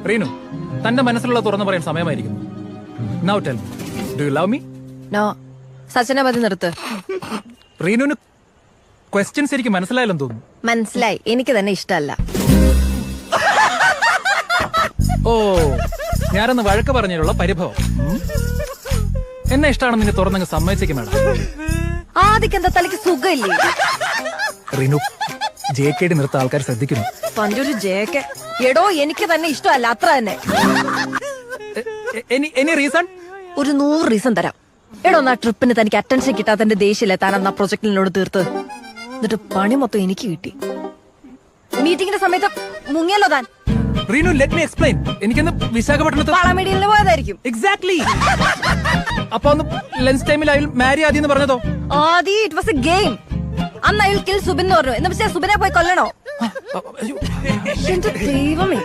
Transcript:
റീനു, തന്റെ മനസ്സിലുള്ള തുറന്നു പറയാൻ സമയമായിരിക്കുന്നു. Now tell me, do you love me? No. സച്ചിനെ മതി നിർത്ത്. റീനുവിന് ക്വസ്റ്റ്യൻസ് എനിക്ക് മനസ്സിലായാലെന്ന് തോന്നുന്നു. മനസ്സിലായി, എനിക്ക് തന്നെ ഇഷ്ടമല്ല. ഓ, ഞാനൊന്ന് വഴക്ക് പറഞ്ഞതിലുള്ള പരിഭവം. എന്നെ ഇഷ്ടമാണെന്ന് നിന്നെ തുറന്നങ്ങ് സമ്മതിച്ചേക്കും മേഡം. ആദ്യം എന്താ തലയ്ക്ക് സുഖമില്ലേ? റീനു, JKD നിർത്ത ആൾക്കാർ ശ്രദ്ധിക്കുന്നു. പണ്ടൊരു ജേക്ക്. എടോ, എനിക്ക് തന്നെ ഇഷ്ടമല്ല, അത്ര തന്നെ. Any reason? ഒരു 100 റീസൺ തരാം. എടോ, ആ ട്രിപ്പിന് തനിക്ക് അറ്റൻഷൻ കിട്ടാത്തതിന്റെ ദേഷ്യല്ലേ താൻ അന്ന് ആ പ്രൊജക്ടിനോട് തീർത്ത്. എന്നിട്ട് പണി മൊത്തം എനിക്ക് കിട്ടി. മീറ്റിംഗിന്റെ സമയത്ത് മുങ്ങിയല്ലോ താൻ. Reenu, let me explain. എനിക്കൊന്ന് വിശാഖപട്ടണത്ത് വളമീഡിയലിന് പോയതായിരിക്കും. എക്സാക്ട്ലി. അപ്പൊ ഒന്ന് ലഞ്ച് ടൈമിൽ അയാൾ മാരി ആദ്യം എന്ന് പറഞ്ഞതോ? ആദി, ഇറ്റ് വാസ് എ ഗെയിം. അന്ന് അയാൾ കിൽ സുബിൻ എന്ന് പറഞ്ഞു. എന്ന് വെച്ചാൽ സുബിനെ പോയി കൊല്ലണോ? എന്റെ ദൈവമേ.